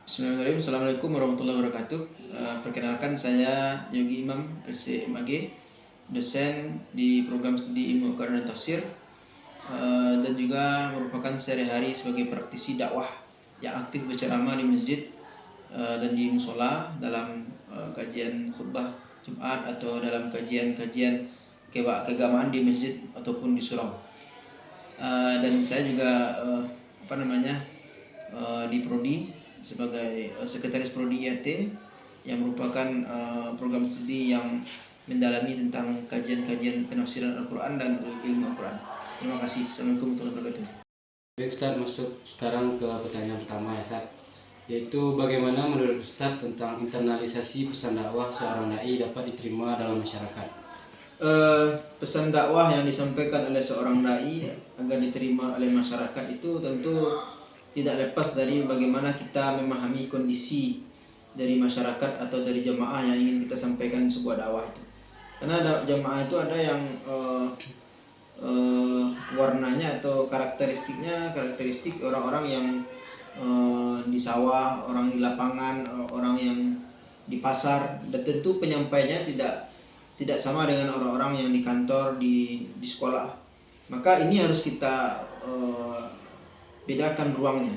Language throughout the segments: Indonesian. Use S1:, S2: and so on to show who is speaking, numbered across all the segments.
S1: Bismillahirrahmanirrahim. Assalamualaikum warahmatullahi wabarakatuh. Perkenalkan saya Yogi Imam LCMAG, dosen di program studi Ilmu Al-Quran dan Tafsir, dan juga merupakan sehari-hari sebagai praktisi dakwah yang aktif berceramah di masjid dan di musola dalam kajian khutbah Jumat atau dalam kajian-kajian keagamaan di masjid ataupun di surau. Dan saya juga di Prodi sebagai sekretaris Prodi IAT yang merupakan program studi yang mendalami tentang kajian-kajian penafsiran Al-Quran dan ilmu Al-Quran. Terima kasih. Assalamualaikum warahmatullahi wabarakatuh.
S2: Baik Ustaz, masuk sekarang ke pertanyaan pertama ya Ustaz, yaitu bagaimana menurut Ustaz tentang internalisasi pesan dakwah seorang dai dapat diterima dalam masyarakat?
S1: Pesan dakwah yang disampaikan oleh seorang dai agar diterima oleh masyarakat itu tentu tidak lepas dari bagaimana kita memahami kondisi dari masyarakat atau dari jamaah yang ingin kita sampaikan sebuah dakwah itu. Karena jamaah itu ada yang warnanya atau karakteristik orang-orang yang di sawah, orang di lapangan, orang yang di pasar, dan tentu penyampainya tidak sama dengan orang-orang yang di kantor, di sekolah. Maka ini harus kita bedakan ruangnya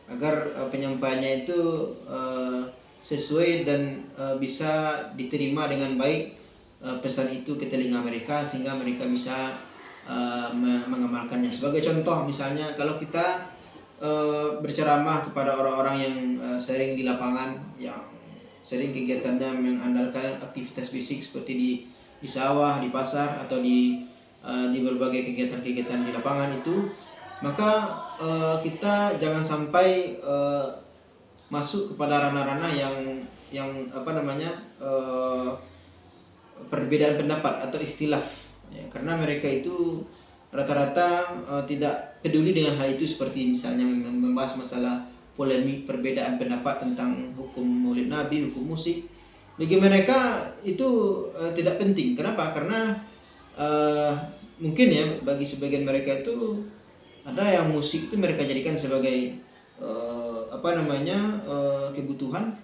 S1: agar penyampaiannya itu sesuai dan bisa diterima dengan baik pesan itu ke telinga mereka, sehingga mereka bisa mengamalkannya. Sebagai contoh misalnya, kalau kita berceramah kepada orang-orang yang sering di lapangan, yang sering kegiatannya mengandalkan aktivitas fisik seperti di sawah, di pasar, atau di berbagai kegiatan-kegiatan di lapangan itu, maka kita jangan sampai masuk kepada ranah-ranah yang perbedaan pendapat atau ikhtilaf, ya, karena mereka itu rata-rata tidak peduli dengan hal itu, seperti misalnya membahas masalah polemik perbedaan pendapat tentang hukum Maulid Nabi, hukum musik. Bagi mereka itu tidak penting. Kenapa? Karena mungkin ya bagi sebagian mereka itu ada yang musik itu mereka jadikan sebagai kebutuhan,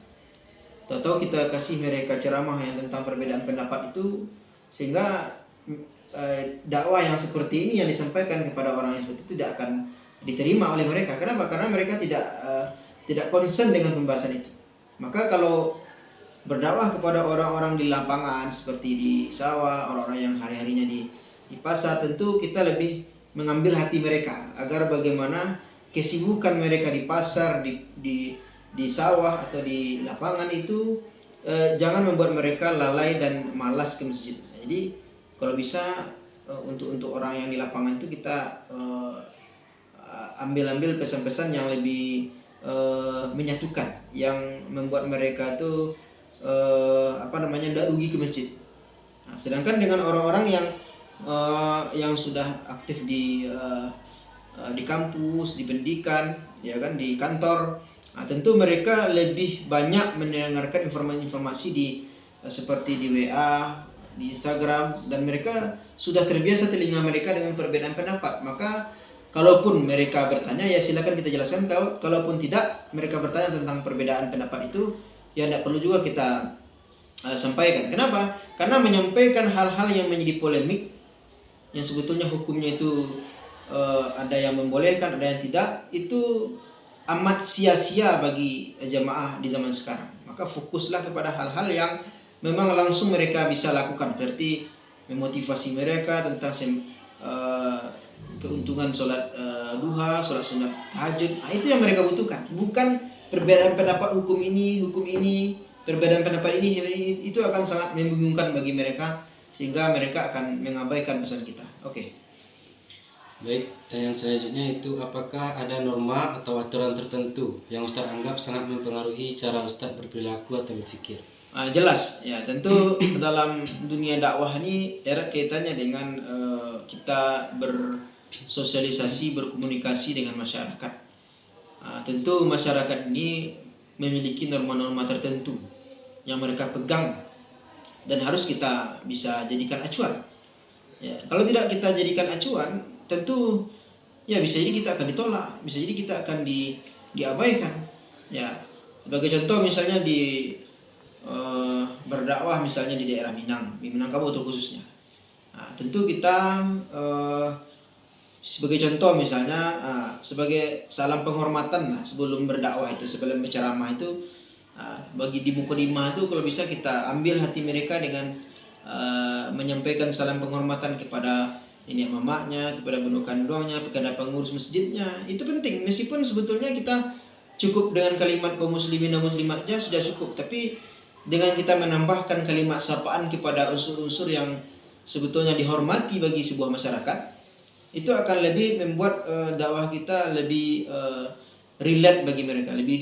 S1: atau kita kasih mereka ceramah yang tentang perbedaan pendapat itu, sehingga dakwah yang seperti ini yang disampaikan kepada orang yang seperti itu tidak akan diterima oleh mereka. Kenapa? Karena mereka tidak concern dengan pembahasan itu. Maka kalau berdakwah kepada orang-orang di lapangan seperti di sawah, orang-orang yang hari-harinya di pasar, tentu kita lebih mengambil hati mereka agar bagaimana kesibukan mereka di pasar, di sawah atau di lapangan itu jangan membuat mereka lalai dan malas ke masjid. Jadi kalau bisa untuk orang yang di lapangan itu kita ambil pesan-pesan yang lebih menyatukan, yang membuat mereka itu tidak rugi ke masjid. Nah, sedangkan dengan orang-orang yang sudah aktif di kampus, di pendidikan, ya kan, di kantor, nah, tentu mereka lebih banyak mendengarkan informasi seperti di WA, di Instagram, dan mereka sudah terbiasa telinga mereka dengan perbedaan pendapat. Maka kalaupun mereka bertanya, ya silakan kita jelaskan. Kalaupun tidak, mereka bertanya tentang perbedaan pendapat itu, ya tidak perlu juga kita sampaikan. Kenapa? Karena menyampaikan hal-hal yang menjadi polemik, yang sebetulnya hukumnya itu ada yang membolehkan, ada yang tidak, itu amat sia-sia bagi jamaah di zaman sekarang. Maka fokuslah kepada hal-hal yang memang langsung mereka bisa lakukan, seperti memotivasi mereka tentang keuntungan sholat duha, sholat sunat tahajud. Nah, itu yang mereka butuhkan, bukan perbedaan pendapat hukum ini, perbedaan pendapat ini. Itu akan sangat membingungkan bagi mereka, sehingga mereka akan mengabaikan pesan kita. Oke.
S2: Baik, pertanyaan selanjutnya itu, apakah ada norma atau aturan tertentu yang Ustaz anggap sangat mempengaruhi cara Ustaz berperilaku atau berpikir?
S1: Jelas ya, tentu dalam dunia dakwah ini erat kaitannya dengan kita bersosialisasi, berkomunikasi dengan masyarakat. Tentu masyarakat ini memiliki norma-norma tertentu yang mereka pegang dan harus kita bisa jadikan acuan. Ya, kalau tidak kita jadikan acuan, tentu ya bisa jadi kita akan ditolak, bisa jadi kita akan diabaikan. Ya, Sebagai contoh misalnya di berdakwah misalnya di daerah Minangkabau khususnya. Nah, tentu kita sebagai contoh misalnya sebagai salam penghormatan sebelum berdakwah itu, sebelum berceramah itu, bagi di mukadimah itu kalau bisa kita ambil hati mereka dengan menyampaikan salam penghormatan kepada nenek mamaknya, kepada benu kandungnya, kepada pengurus masjidnya. Itu penting, meskipun sebetulnya kita cukup dengan kalimat kaum muslimin dan muslimatnya sudah cukup, tapi dengan kita menambahkan kalimat sapaan kepada unsur-unsur yang sebetulnya dihormati bagi sebuah masyarakat, itu akan lebih membuat dakwah kita lebih relate bagi mereka, lebih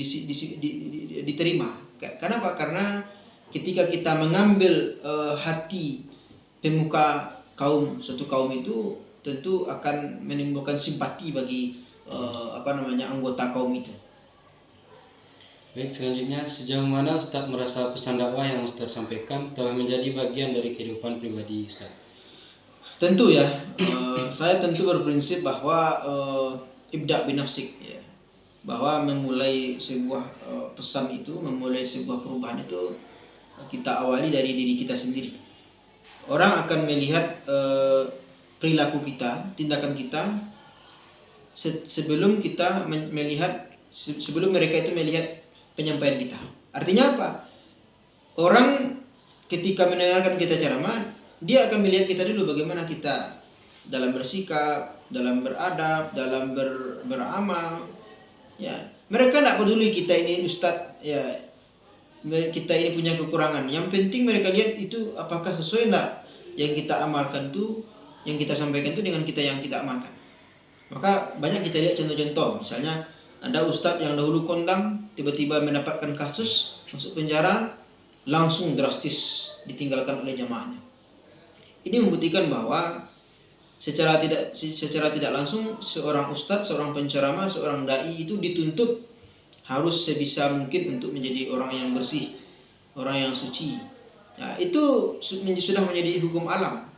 S1: diterima. Kenapa? Karena ketika kita mengambil hati pemuka suatu kaum itu, tentu akan menimbulkan simpati bagi anggota kaum itu.
S2: Baik, selanjutnya sejauh mana Ustadz merasa pesan dakwah yang Ustadz sampaikan telah menjadi bagian dari kehidupan pribadi Ustadz?
S1: Tentu ya, saya tentu berprinsip bahwa ibda' binafsik ya, bahwa memulai sebuah pesan itu, memulai sebuah perubahan itu kita awali dari diri kita sendiri. Orang akan melihat perilaku kita, tindakan kita sebelum kita sebelum mereka itu melihat penyampaian kita. Artinya apa? Orang ketika mendengarkan kita ceramah, dia akan melihat kita dulu bagaimana kita dalam bersikap, dalam beradab, dalam beramal. Ya, mereka tidak peduli kita ini ustadz, ya, kita ini punya kekurangan. Yang penting mereka lihat itu apakah sesuai enggak yang kita amalkan tuh, yang kita sampaikan itu dengan kita yang kita amalkan. Maka banyak kita lihat contoh-contoh, misalnya ada ustadz yang dahulu kondang, tiba-tiba mendapatkan kasus, masuk penjara, langsung drastis ditinggalkan oleh jamaahnya. Ini membuktikan bahwa secara tidak langsung seorang ustadz, seorang penceramah, seorang dai itu dituntut harus sebisa mungkin untuk menjadi orang yang bersih, orang yang suci. Nah, itu sudah menjadi hukum alam.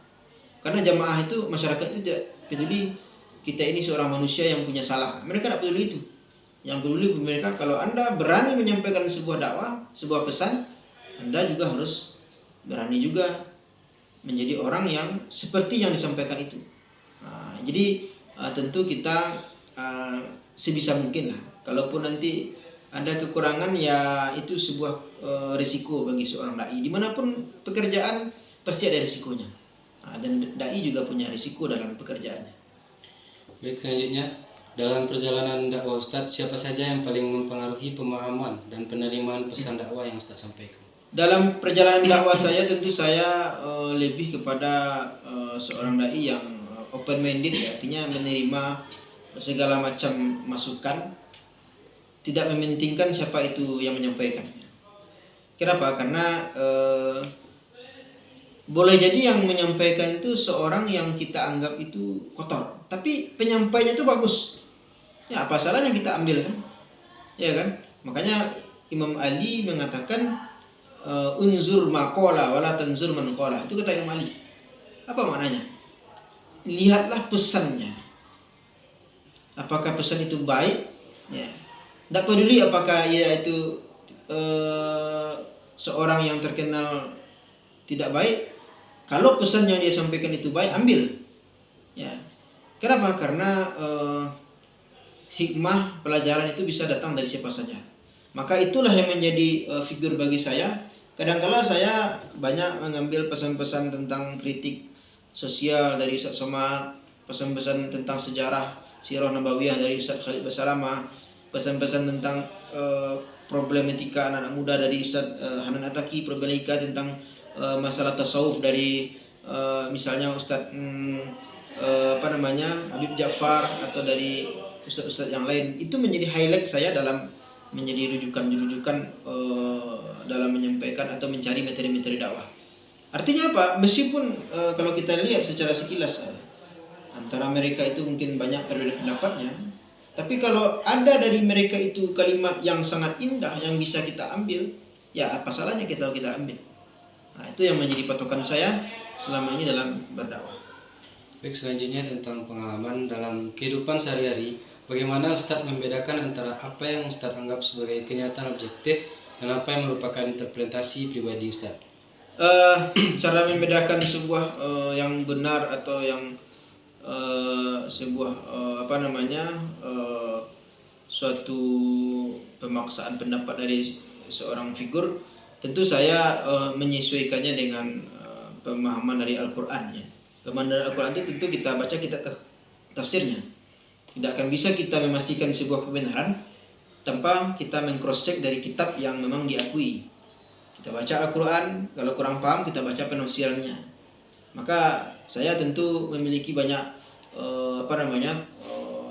S1: Karena jamaah itu, masyarakat itu tidak peduli kita ini seorang manusia yang punya salah. Mereka tidak peduli itu. Yang peduli mereka kalau Anda berani menyampaikan sebuah dakwah, sebuah pesan, Anda juga harus berani juga menjadi orang yang seperti yang disampaikan itu. Nah, jadi tentu kita sebisa mungkin lah. Kalaupun nanti ada kekurangan, ya itu sebuah risiko bagi seorang dai. Dimanapun pekerjaan pasti ada risikonya. Dan dai juga punya risiko dalam pekerjaannya.
S2: Baik, selanjutnya dalam perjalanan dakwah Ustadz, siapa saja yang paling mempengaruhi pemahaman dan penerimaan pesan dakwah yang Ustadz sampaikan?
S1: Dalam perjalanan dakwah saya tentu saya lebih kepada seorang dai yang open minded, ya, artinya menerima segala macam masukan, tidak mementingkan siapa itu yang menyampaikan. Kenapa? Karena boleh jadi yang menyampaikan itu seorang yang kita anggap itu kotor, tapi penyampainya itu bagus. Ya, apa salahnya kita ambil kan? Ya kan? Makanya Imam Ali mengatakan unzur maqala wala tanzur man qala. Itu kata Imam Ali. Apa maknanya? Lihatlah pesannya. Apakah pesan itu baik? Ya. Tidak peduli apakah ia itu seorang yang terkenal tidak baik. Kalau pesan yang dia sampaikan itu baik, ambil. Ya. Kenapa? Karena hikmah pelajaran itu bisa datang dari siapa saja. Maka itulah yang menjadi figur bagi saya. Kadang-kala saya banyak mengambil pesan-pesan tentang kritik sosial dari Ustaz Somad, pesan-pesan tentang sejarah Sirah Nabawiyah dari Ustaz Khalid Basalamah, pesan-pesan tentang problematika anak-anak muda dari Ustaz Hanan Ataki, problematika tentang masalah tasawuf dari misalnya Ustaz Habib Ja'far, atau dari ustaz-ustaz yang lain. Itu menjadi highlight saya dalam menjadi rujukan-rujukan dalam menyampaikan atau mencari materi-materi dakwah. Artinya apa? Meskipun kalau kita lihat secara sekilas antara mereka itu mungkin banyak berbeda pendapatnya, tapi kalau ada dari mereka itu kalimat yang sangat indah yang bisa kita ambil, ya apa salahnya kita ambil. Nah, itu yang menjadi patokan saya selama ini dalam berdakwah.
S2: Baik, selanjutnya tentang pengalaman dalam kehidupan sehari-hari, Bagaimana Ustadz membedakan antara apa yang Ustadz anggap sebagai kenyataan objektif dan apa yang merupakan interpretasi pribadi Ustadz?
S1: Cara membedakan sebuah yang benar atau yang sebuah suatu pemaksaan pendapat dari seorang figur, tentu saya menyesuaikannya dengan pemahaman dari Al-Quran ya. Pemahaman dari Al-Quran itu tentu kita baca, kita tafsirnya. Tidak akan bisa kita memastikan sebuah kebenaran tanpa kita meng-cross check dari kitab yang memang diakui. Kita baca Al-Quran, kalau kurang paham kita baca penafsirannya. Maka saya tentu memiliki banyak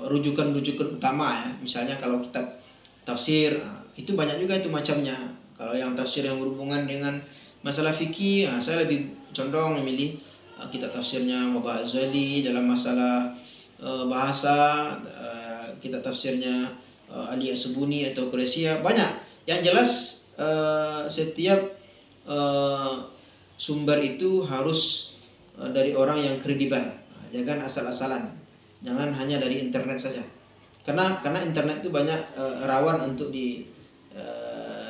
S1: rujukan-rujukan utama ya. Misalnya kalau kitab tafsir itu banyak juga itu macamnya. Kalau yang tafsir yang berhubungan dengan masalah fikih, saya lebih condong memilih kitab tafsirnya Mughazali dalam masalah bahasa, kitab tafsirnya Ali As-Subuni atau Quraisyah, banyak. Yang jelas setiap sumber itu harus dari orang yang kredibel. Jangan asal-asalan. Jangan hanya dari internet saja. Karena internet itu banyak rawan untuk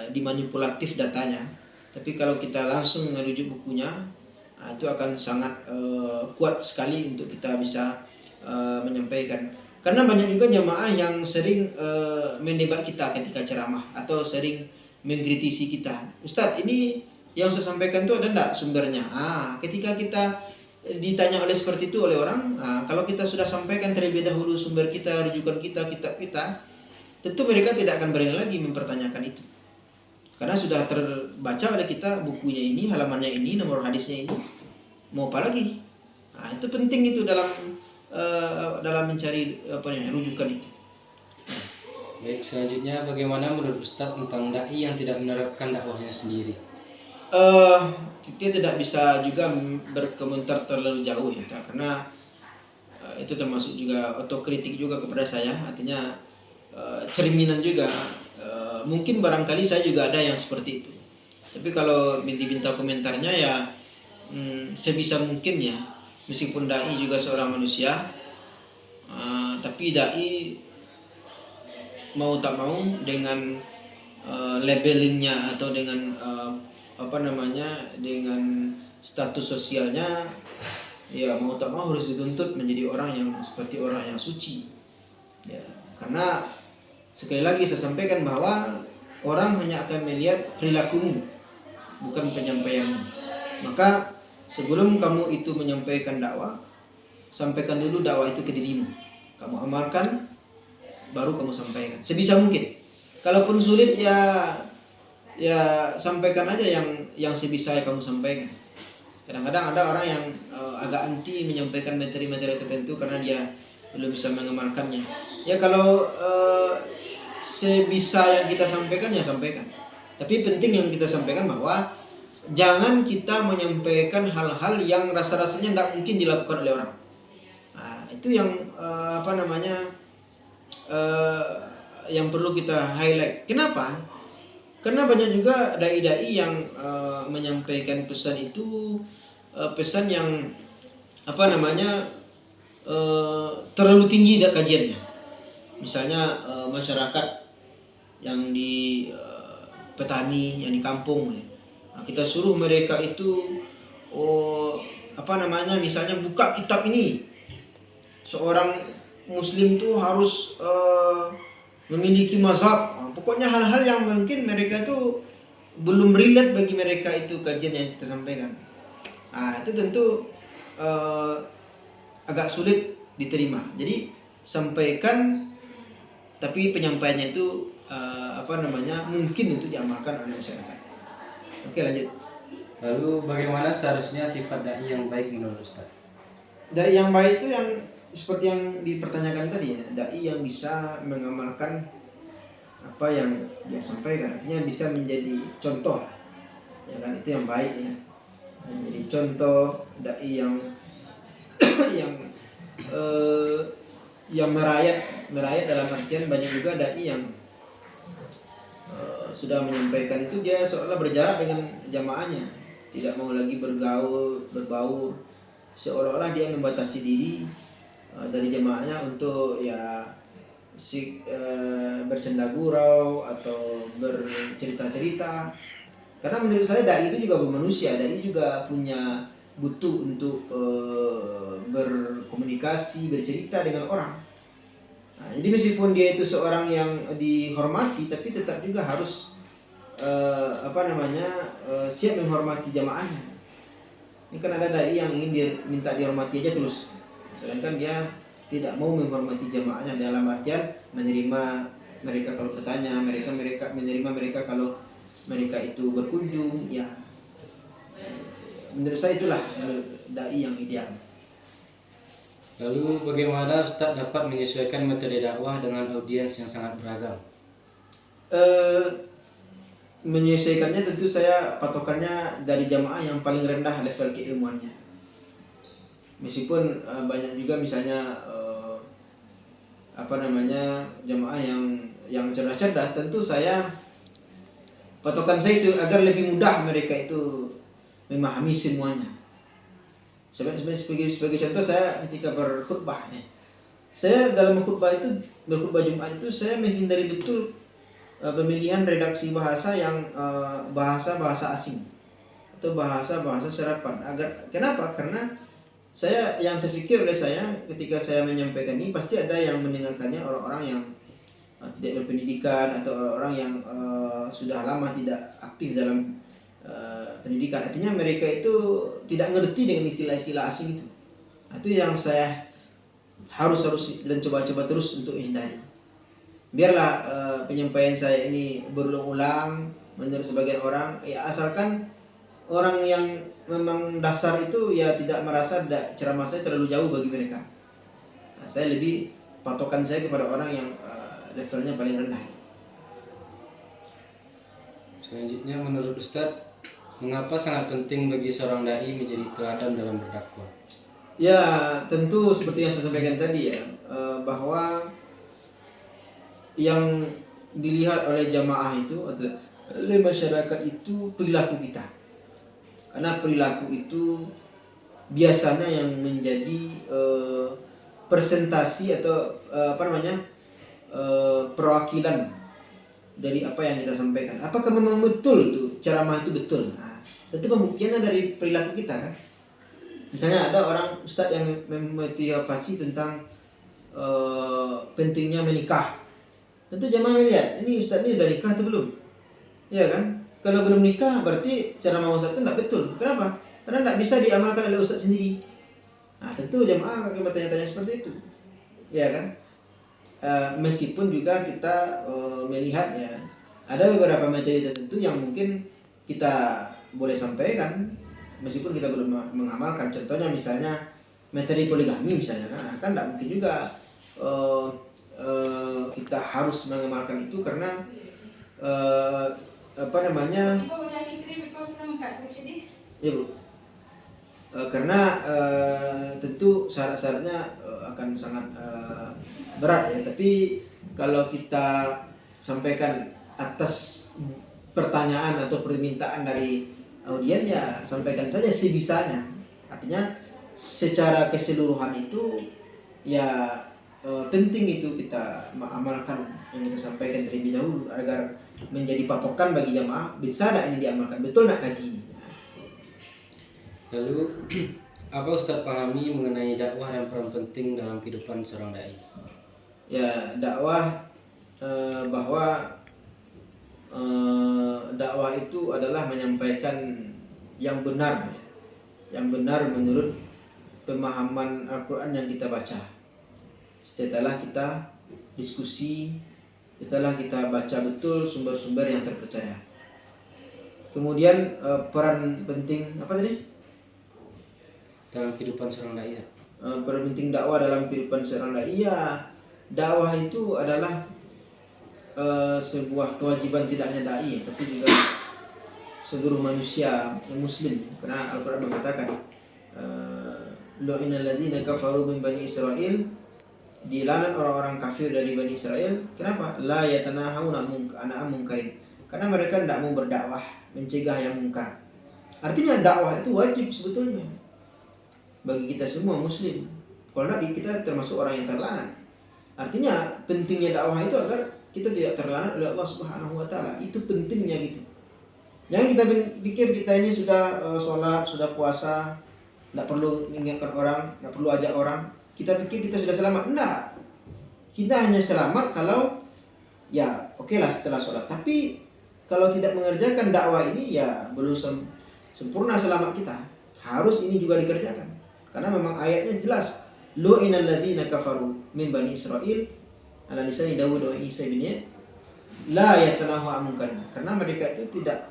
S1: dimanipulatif datanya. Tapi kalau kita langsung merujuk bukunya, itu akan sangat kuat sekali untuk kita bisa menyampaikan. Karena banyak juga jamaah yang sering mendebat kita ketika ceramah atau sering mengkritisi kita. Ustadz, ini yang saya sampaikan itu ada enggak sumbernya? Ketika kita ditanya oleh seperti itu oleh orang, kalau kita sudah sampaikan terlebih dahulu sumber kita, rujukan kita, kitab kita, tentu mereka tidak akan berani lagi mempertanyakan itu. Karena sudah terbaca oleh kita bukunya ini, halamannya ini, nomor hadisnya ini, mau apa lagi? Itu penting itu dalam mencari rujukan itu.
S2: Baik, selanjutnya bagaimana menurut Ustadz tentang dai yang tidak menerapkan dakwahnya sendiri?
S1: Kita tidak bisa juga berkomentar terlalu jauh ya, karena itu termasuk juga otokritik juga kepada saya, artinya cerminan juga. Mungkin barangkali saya juga ada yang seperti itu, tapi kalau diminta komentarnya ya sebisa mungkin ya, meskipun dai juga seorang manusia, tapi dai mau tak mau dengan labelingnya atau dengan dengan status sosialnya, ya mau tak mau harus dituntut menjadi orang yang seperti orang yang suci ya. Karena sekali lagi saya sampaikan bahwa orang hanya akan melihat perilakumu, bukan penyampaianmu. Maka sebelum kamu itu menyampaikan dakwah, sampaikan dulu dakwah itu ke dirimu, kamu amalkan, baru kamu sampaikan sebisa mungkin. Kalaupun sulit ya sampaikan aja yang sebisa kamu sampaikan. Kadang-kadang ada orang yang agak anti menyampaikan materi-materi tertentu karena dia belum bisa mengamalkannya. Ya kalau sebisa yang kita sampaikan ya sampaikan. Tapi penting yang kita sampaikan bahwa jangan kita menyampaikan hal-hal yang rasa-rasanya tidak mungkin dilakukan oleh orang. Itu yang yang perlu kita highlight. Kenapa? Karena banyak juga dai-dai yang menyampaikan pesan itu pesan yang terlalu tinggi kajiannya. Misalnya masyarakat yang di petani yang di kampung, kita suruh mereka itu misalnya buka kitab ini. Seorang muslim tuh harus memiliki mazhab. Pokoknya hal-hal yang mungkin mereka itu belum relate bagi mereka itu kajian yang kita sampaikan. Itu tentu agak sulit diterima. Jadi sampaikan, tapi penyampaiannya itu mungkin untuk diamalkan oleh masyarakat. Oke, lanjut.
S2: Lalu bagaimana seharusnya sifat dai yang baik menurut Ustaz?
S1: Dai yang baik itu yang seperti yang dipertanyakan tadi ya, dai yang bisa mengamalkan apa yang dia sampaikan, artinya bisa menjadi contoh, ya kan, itu yang baik ya. Menjadi contoh dai yang yang merayat dalam artian banyak juga dai yang sudah menyampaikan itu dia seolah berjarak dengan jamaahnya, tidak mau lagi berbaur, seolah-olah dia membatasi diri dari jamaahnya untuk ya bercanda gurau atau bercerita-cerita. Karena menurut saya dai itu juga manusia, dai juga punya butuh untuk berkomunikasi, bercerita dengan orang. Nah, jadi meskipun dia itu seorang yang dihormati, tapi tetap juga harus siap menghormati jamaahnya. Ini kan ada dai yang ingin minta dihormati aja terus, sedangkan dia tidak mau menghormati jamaahnya dalam artian menerima mereka kalau bertanya, mereka menerima mereka kalau mereka itu berkunjung. Ya, menurut saya itulah dai yang ideal.
S2: Lalu bagaimana Ustadz dapat menyesuaikan metode dakwah dengan audiens yang sangat beragam?
S1: Menyelesaikannya tentu saya patokannya dari jamaah yang paling rendah level keilmuannya. Meskipun banyak juga misalnya jamaah yang cerdas-cerdas, tentu saya patokan saya itu agar lebih mudah mereka itu memahami semuanya. Sebagai contoh, saya ketika berkhutbah, saya dalam berkhutbah Jumat itu saya menghindari betul pemilihan redaksi bahasa yang bahasa asing atau bahasa serapan. Kenapa? Karena yang terfikir oleh saya ketika saya menyampaikan ini, pasti ada yang mendengarkannya orang-orang yang tidak berpendidikan atau orang yang sudah lama tidak aktif dalam pendidikan. Artinya mereka itu tidak mengerti dengan istilah-istilah asing itu. Itu yang saya harus dan coba-coba terus untuk hindari. Biarlah penyampaian saya ini berulang-ulang menurut sebagian orang, ya asalkan orang yang memang dasar itu ya tidak merasa ceramah saya terlalu jauh bagi mereka. Nah, saya lebih patokan saya kepada orang yang levelnya paling rendah itu.
S2: Selanjutnya, menurut Ustadz, mengapa sangat penting bagi seorang dai menjadi teladan dalam berdakwah?
S1: Ya, tentu seperti yang saya sampaikan tadi ya, bahwa yang dilihat oleh jamaah itu atau oleh masyarakat itu perilaku kita. Karena perilaku itu biasanya yang menjadi presentasi atau perwakilan dari apa yang kita sampaikan. Apakah memang betul tuh ceramah itu betul? Nah, tentu pembuktiannya dari perilaku kita kan. Misalnya ada orang ustadz yang memotivasi tentang pentingnya menikah. Tentu jamaah melihat, ini ustadz ini udah nikah atau belum? Ya kan? Kalau belum nikah berarti ceramah ustadz itu tidak betul. Kenapa? Karena tidak bisa diamalkan oleh ustadz sendiri. Nah, tentu jamaah akan bertanya-tanya seperti itu. Ya kan? Meskipun juga kita melihat ya, ada beberapa materi tertentu yang mungkin kita boleh sampaikan meskipun kita belum mengamalkan. Contohnya misalnya materi poligami misalnya kan tidak mungkin juga kita harus mengamalkan itu karena ya Bu, karena tentu syarat-syaratnya akan sangat berat ya. Tapi kalau kita sampaikan atas pertanyaan atau permintaan dari audien, ya sampaikan saja sebisanya. Artinya secara keseluruhan itu ya penting itu kita mengamalkan yang kita sampaikan terlebih dahulu agar menjadi patokan bagi jamaah, bisa tidak ini diamalkan, betul nak kaji ini.
S2: Lalu apa Ustadz pahami mengenai dakwah dan peran penting dalam kehidupan seorang dai?
S1: Ya, dakwah bahwa dakwah itu adalah menyampaikan yang benar, yang benar menurut pemahaman Al-Quran yang kita baca. Setelah kita diskusi, setelah kita baca betul sumber-sumber yang terpercaya. Kemudian peran penting apa tadi?
S2: Dalam kehidupan seorang dai.
S1: Peran penting dakwah dalam kehidupan seorang dai. Ya, dakwah itu adalah sebuah kewajiban tidak hanya dai, tapi juga seluruh manusia muslim. Karena Al-Quran mengatakan lu'inal ladzina kafaru min bani Israil, dilaknat orang-orang kafir dari Bani Israel. Kenapa? La yatanahawna an munkarin. Karena mereka tidak mau berdakwah mencegah yang mungkar. Artinya dakwah itu wajib sebetulnya bagi kita semua muslim. Kalau tidak, kita termasuk orang yang terlaknat. Artinya pentingnya dakwah itu agar kita tidak terlantar oleh Allah Subhanahu wa taala. Itu pentingnya gitu. Jangan kita pikir kita ini sudah sholat, sudah puasa, tidak perlu mengingatkan orang, tidak perlu ajak orang. Kita pikir kita sudah selamat. Enggak. Kita hanya selamat kalau ya oke lah setelah sholat. Tapi kalau tidak mengerjakan dakwah ini ya belum sempurna selamat kita. Harus ini juga dikerjakan. Karena memang ayatnya jelas. Lu'inal ladzina kafaru min bani Israil ala lisani Dawud wa Isa bin la yatanahu amunkan. Karena mereka itu tidak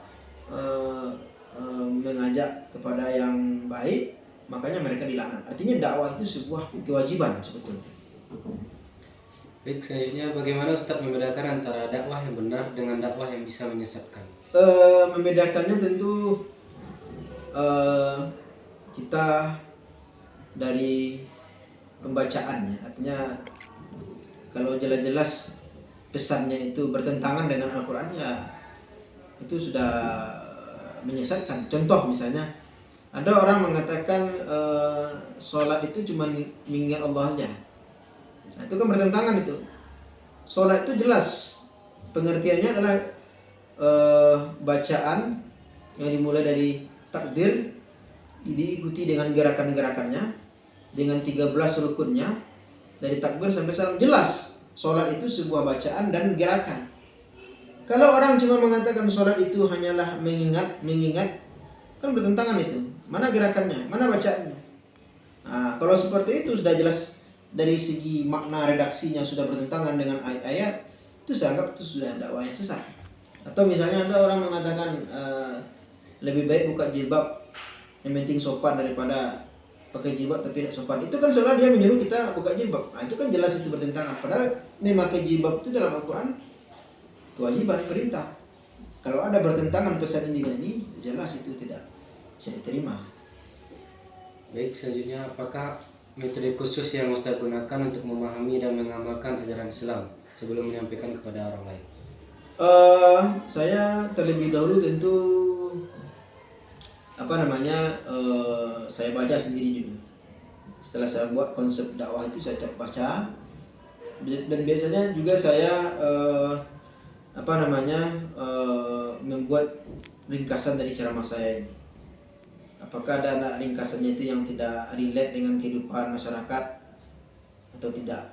S1: mengajak kepada yang baik, makanya mereka dilaknat. Artinya dakwah itu sebuah kewajiban sebetulnya.
S2: Baik, selanjutnya bagaimana Ustadz membedakan antara dakwah yang benar dengan dakwah yang bisa menyesatkan?
S1: Membedakannya tentu kita dari pembacaannya. Artinya kalau jelas-jelas pesannya itu bertentangan dengan Al-Quran ya itu sudah menyesatkan. Contoh misalnya ada orang mengatakan sholat itu cuma mengingat Allah saja. Nah, itu kan bertentangan itu. Sholat itu jelas pengertiannya adalah bacaan yang dimulai dari takbir diikuti dengan gerakan-gerakannya dengan 13 rukunnya dari takbir sampai salam. Jelas sholat itu sebuah bacaan dan gerakan. Kalau orang cuma mengatakan sholat itu hanyalah mengingat kan bertentangan itu. Mana gerakannya, mana bacaannya. Nah, kalau seperti itu sudah jelas dari segi makna redaksinya sudah bertentangan dengan ayat-ayat, itu saya anggap itu sudah dakwah yang sesat. Atau misalnya ada orang mengatakan lebih baik buka jilbab, yang penting sopan daripada pakai jilbab tapi tidak sopan. Itu kan seolah dia menyuruh kita buka jilbab. Nah, itu kan jelas itu bertentangan. Padahal memakai jilbab itu dalam Al-Quran kewajiban, perintah. Kalau ada bertentangan pesan ini dengan ini, jelas itu tidak bisa diterima.
S2: Baik, selanjutnya apakah metode khusus yang Ustadz gunakan untuk memahami dan mengamalkan ajaran Islam sebelum menyampaikan kepada orang lain?
S1: Saya terlebih dahulu tentu saya baca sendiri dulu. Setelah saya buat konsep dakwah itu saya baca, dan biasanya juga saya membuat ringkasan dari ceramah saya ini. Apakah ada ringkasannya itu yang tidak relate dengan kehidupan masyarakat atau tidak.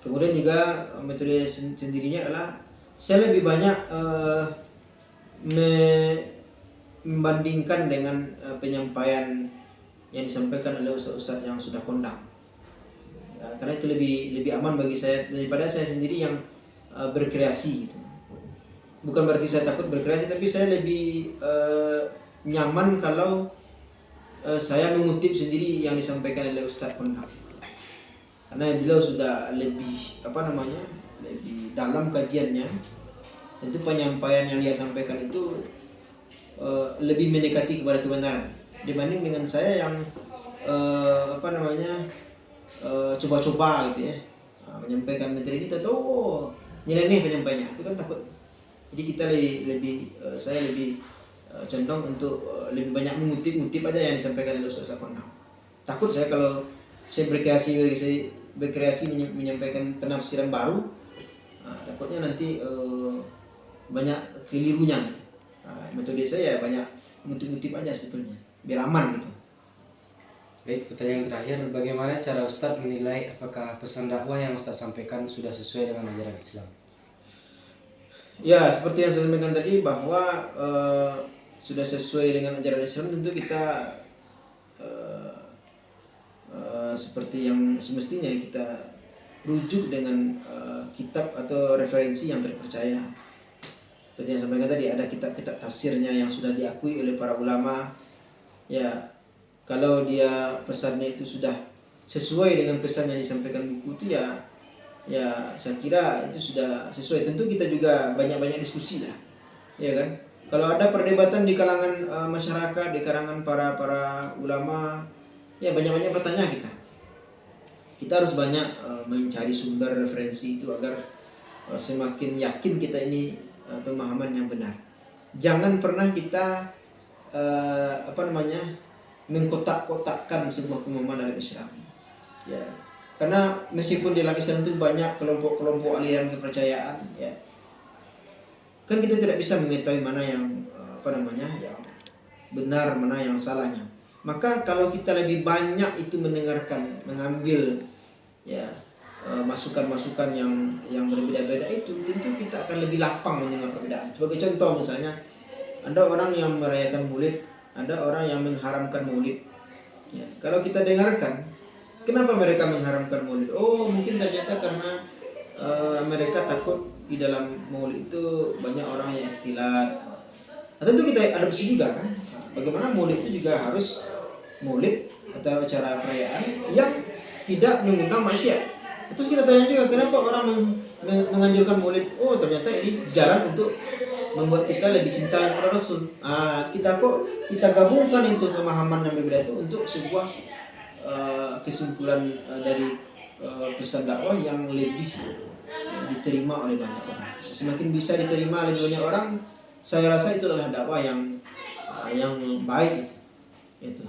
S1: Kemudian juga metode sendirinya adalah saya lebih banyak membandingkan dengan penyampaian yang disampaikan oleh ustaz-ustaz yang sudah kondang. Karena itu lebih aman bagi saya daripada saya sendiri yang berkreasi gitu. Bukan berarti saya takut berkreasi, tapi saya lebih nyaman kalau saya mengutip sendiri yang disampaikan oleh Ustaz Kondang. Karena beliau sudah lebih lebih dalam kajiannya. Tentu penyampaian yang dia sampaikan itu lebih mendekati kepada kebenaran dibanding dengan saya yang coba-coba gitu ya. Menyampaikan materi ini tahu nyeleneh penyampaiannya, itu kan takut. Jadi kita saya lebih condong untuk lebih banyak mengutip aja yang disampaikan oleh Ustaz Kondang. Takut saya kalau saya berkreasi menyampaikan penafsiran baru, takutnya nanti banyak kelirunya gitu. Metode saya banyak ngutip aja sebetulnya biar aman gitu.
S2: Baik, pertanyaan terakhir, bagaimana cara Ustadz menilai apakah pesan dakwah yang Ustadz sampaikan sudah sesuai dengan ajaran Islam?
S1: Ya, seperti yang saya sampaikan tadi bahwa sudah sesuai dengan ajaran Islam, tentu kita seperti yang semestinya kita rujuk dengan kitab atau referensi yang terpercaya. Seperti yang saya sampaikan tadi, ada kitab-kitab tafsirnya yang sudah diakui oleh para ulama. Ya, kalau dia pesannya itu sudah sesuai dengan pesan yang disampaikan buku itu ya saya kira itu sudah sesuai. Tentu kita juga banyak-banyak diskusi lah, ya kan. Kalau ada perdebatan di kalangan masyarakat, di kalangan para ulama, ya banyak-banyak bertanya kita. Kita harus banyak mencari sumber referensi itu agar semakin yakin kita ini pemahaman yang benar. Jangan pernah kita mengkotak-kotakkan sebuah pemahaman dalam Islam. Ya, Karena meskipun di dalam Islam itu banyak kelompok-kelompok aliran kepercayaan, ya, kan kita tidak bisa mengetahui mana yang yang benar, mana yang salahnya. Maka kalau kita lebih banyak itu mendengarkan, mengambil, ya, masukan-masukan yang berbeda-beda itu, tentu kita akan lebih lapang mendengar perbedaan. Sebagai contoh misalnya, ada orang yang merayakan Maulid, ada orang yang mengharamkan Maulid. Ya, kalau kita dengarkan, kenapa mereka mengharamkan Maulid? Oh, mungkin ternyata karena mereka takut di dalam Maulid itu banyak orang yang ikhtilat. Nah, tentu kita adopsi juga kan. Bagaimana Maulid itu juga harus Maulid atau acara perayaan yang tidak mengundang maksiat. Terus kita tanya juga kenapa orang menganjurkan Maulid? Oh, ternyata ini jalan untuk membuat kita lebih cinta kepada Rasul. Kita gabungkan itu pemahaman yang berbeda itu untuk sebuah kesimpulan dari pesan dakwah yang lebih diterima oleh banyak orang. Semakin bisa diterima oleh banyak orang, saya rasa itu adalah dakwah yang baik itu.